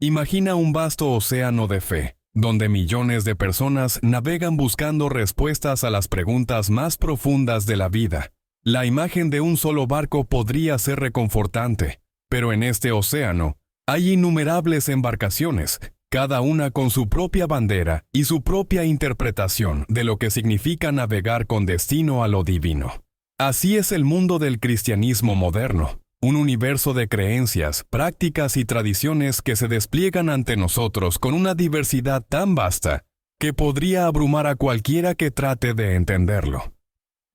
Imagina un vasto océano de fe, donde millones de personas navegan buscando respuestas a las preguntas más profundas de la vida. La imagen de un solo barco podría ser reconfortante, pero en este océano hay innumerables embarcaciones, cada una con su propia bandera y su propia interpretación de lo que significa navegar con destino a lo divino. Así es el mundo del cristianismo moderno, un universo de creencias, prácticas y tradiciones que se despliegan ante nosotros con una diversidad tan vasta que podría abrumar a cualquiera que trate de entenderlo.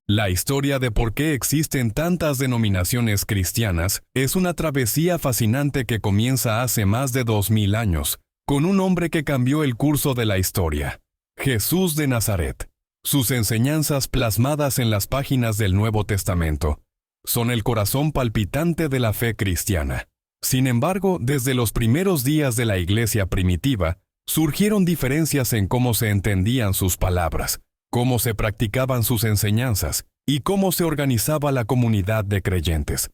La historia de por qué existen tantas denominaciones cristianas es una travesía fascinante que comienza hace más de 2000 años, con un hombre que cambió el curso de la historia, Jesús de Nazaret. Sus enseñanzas plasmadas en las páginas del Nuevo Testamento son el corazón palpitante de la fe cristiana. Sin embargo, desde los primeros días de la iglesia primitiva, surgieron diferencias en cómo se entendían sus palabras, cómo se practicaban sus enseñanzas y cómo se organizaba la comunidad de creyentes.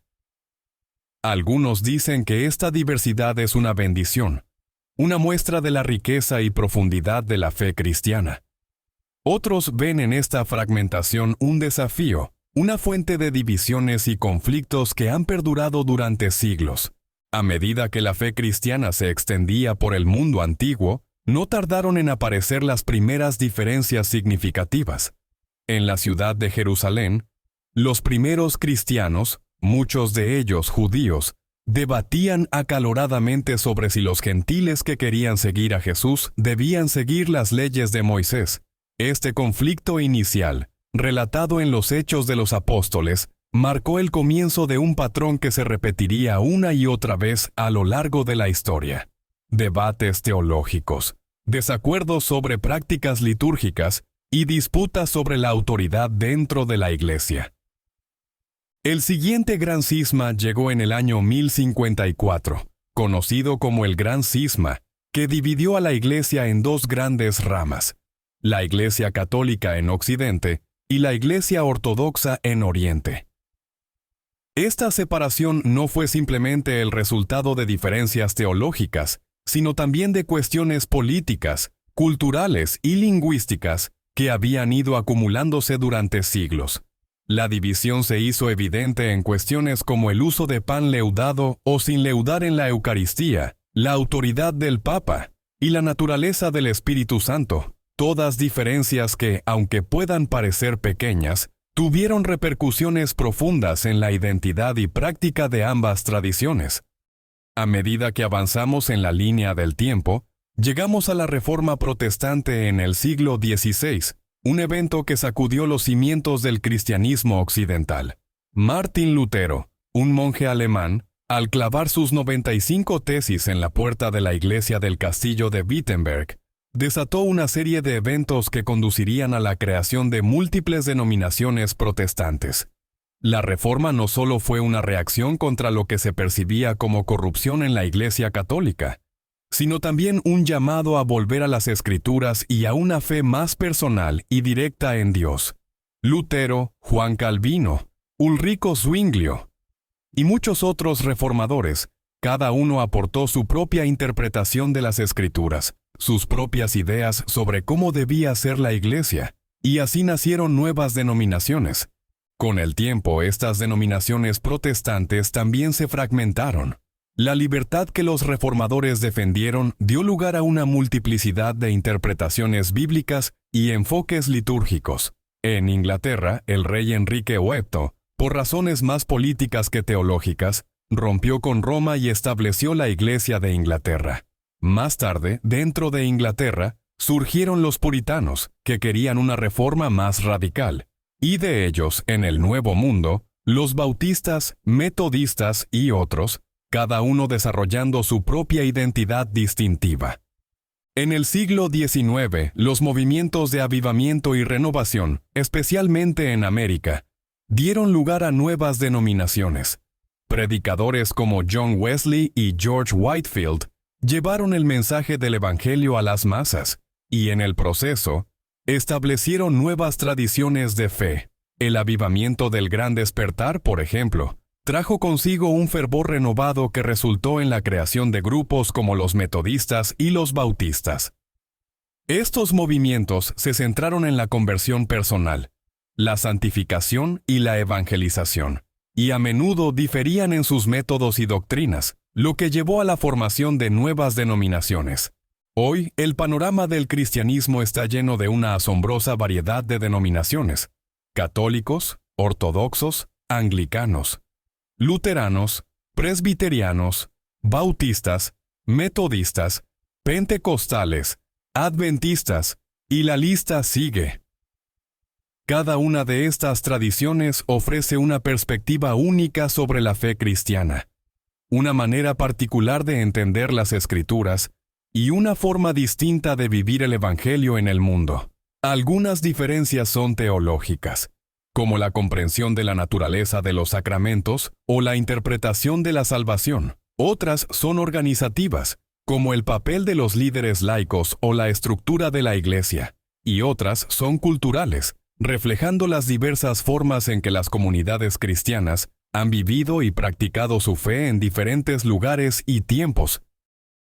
Algunos dicen que esta diversidad es una bendición, una muestra de la riqueza y profundidad de la fe cristiana. Otros ven en esta fragmentación un desafío, una fuente de divisiones y conflictos que han perdurado durante siglos. A medida que la fe cristiana se extendía por el mundo antiguo, no tardaron en aparecer las primeras diferencias significativas. En la ciudad de Jerusalén, los primeros cristianos, muchos de ellos judíos, debatían acaloradamente sobre si los gentiles que querían seguir a Jesús debían seguir las leyes de Moisés. Este conflicto inicial, relatado en los Hechos de los Apóstoles, marcó el comienzo de un patrón que se repetiría una y otra vez a lo largo de la historia. Debates teológicos, desacuerdos sobre prácticas litúrgicas y disputas sobre la autoridad dentro de la Iglesia. El siguiente gran cisma llegó en el año 1054, conocido como el Gran Cisma, que dividió a la Iglesia en dos grandes ramas: la Iglesia Católica en Occidente y la Iglesia Ortodoxa en Oriente. Esta separación no fue simplemente el resultado de diferencias teológicas, sino también de cuestiones políticas, culturales y lingüísticas que habían ido acumulándose durante siglos. La división se hizo evidente en cuestiones como el uso de pan leudado o sin leudar en la Eucaristía, la autoridad del Papa y la naturaleza del Espíritu Santo. Todas diferencias que, aunque puedan parecer pequeñas, tuvieron repercusiones profundas en la identidad y práctica de ambas tradiciones. A medida que avanzamos en la línea del tiempo, llegamos a la Reforma Protestante en el siglo XVI, un evento que sacudió los cimientos del cristianismo occidental. Martín Lutero, un monje alemán, al clavar sus 95 tesis en la puerta de la iglesia del castillo de Wittenberg, desató una serie de eventos que conducirían a la creación de múltiples denominaciones protestantes. La Reforma no solo fue una reacción contra lo que se percibía como corrupción en la Iglesia Católica, sino también un llamado a volver a las Escrituras y a una fe más personal y directa en Dios. Lutero, Juan Calvino, Ulrico Zwinglio y muchos otros reformadores, cada uno aportó su propia interpretación de las Escrituras, sus propias ideas sobre cómo debía ser la Iglesia, y así nacieron nuevas denominaciones. Con el tiempo, estas denominaciones protestantes también se fragmentaron. La libertad que los reformadores defendieron dio lugar a una multiplicidad de interpretaciones bíblicas y enfoques litúrgicos. En Inglaterra, el rey Enrique VIII, por razones más políticas que teológicas, rompió con Roma y estableció la Iglesia de Inglaterra. Más tarde, dentro de Inglaterra, surgieron los puritanos, que querían una reforma más radical, y de ellos, en el Nuevo Mundo, los bautistas, metodistas y otros, cada uno desarrollando su propia identidad distintiva. En el siglo XIX, los movimientos de avivamiento y renovación, especialmente en América, dieron lugar a nuevas denominaciones. Predicadores como John Wesley y George Whitefield llevaron el mensaje del Evangelio a las masas, y en el proceso, establecieron nuevas tradiciones de fe. El avivamiento del Gran Despertar, por ejemplo, trajo consigo un fervor renovado que resultó en la creación de grupos como los metodistas y los bautistas. Estos movimientos se centraron en la conversión personal, la santificación y la evangelización, y a menudo diferían en sus métodos y doctrinas, lo que llevó a la formación de nuevas denominaciones. Hoy, el panorama del cristianismo está lleno de una asombrosa variedad de denominaciones: católicos, ortodoxos, anglicanos, luteranos, presbiterianos, bautistas, metodistas, pentecostales, adventistas, y la lista sigue. Cada una de estas tradiciones ofrece una perspectiva única sobre la fe cristiana, una manera particular de entender las Escrituras y una forma distinta de vivir el Evangelio en el mundo. Algunas diferencias son teológicas, como la comprensión de la naturaleza de los sacramentos o la interpretación de la salvación. Otras son organizativas, como el papel de los líderes laicos o la estructura de la Iglesia. Y otras son culturales, reflejando las diversas formas en que las comunidades cristianas han vivido y practicado su fe en diferentes lugares y tiempos.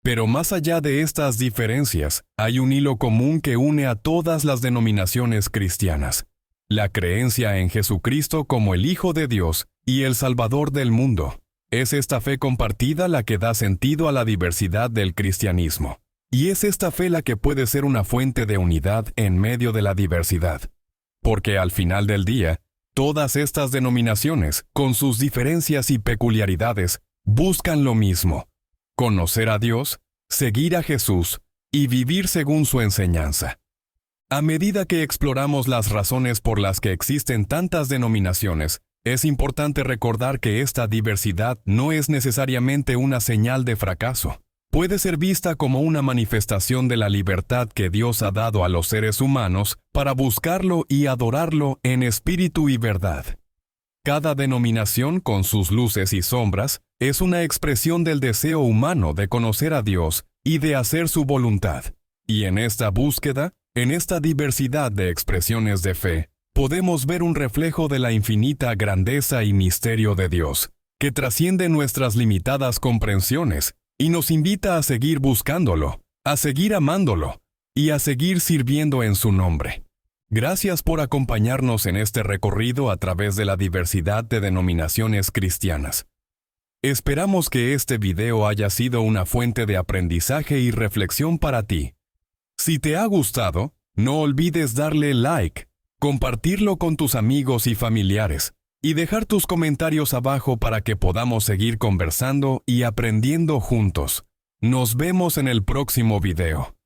Pero más allá de estas diferencias, hay un hilo común que une a todas las denominaciones cristianas: la creencia en Jesucristo como el Hijo de Dios y el Salvador del mundo. Es esta fe compartida la que da sentido a la diversidad del cristianismo. Y es esta fe la que puede ser una fuente de unidad en medio de la diversidad. Porque al final del día, todas estas denominaciones, con sus diferencias y peculiaridades, buscan lo mismo: conocer a Dios, seguir a Jesús y vivir según su enseñanza. A medida que exploramos las razones por las que existen tantas denominaciones, es importante recordar que esta diversidad no es necesariamente una señal de fracaso. Puede ser vista como una manifestación de la libertad que Dios ha dado a los seres humanos para buscarlo y adorarlo en espíritu y verdad. Cada denominación, con sus luces y sombras, es una expresión del deseo humano de conocer a Dios y de hacer su voluntad. Y en esta búsqueda, en esta diversidad de expresiones de fe, podemos ver un reflejo de la infinita grandeza y misterio de Dios, que trasciende nuestras limitadas comprensiones y nos invita a seguir buscándolo, a seguir amándolo y a seguir sirviendo en su nombre. Gracias por acompañarnos en este recorrido a través de la diversidad de denominaciones cristianas. Esperamos que este video haya sido una fuente de aprendizaje y reflexión para ti. Si te ha gustado, no olvides darle like, compartirlo con tus amigos y familiares, y dejar tus comentarios abajo para que podamos seguir conversando y aprendiendo juntos. Nos vemos en el próximo video.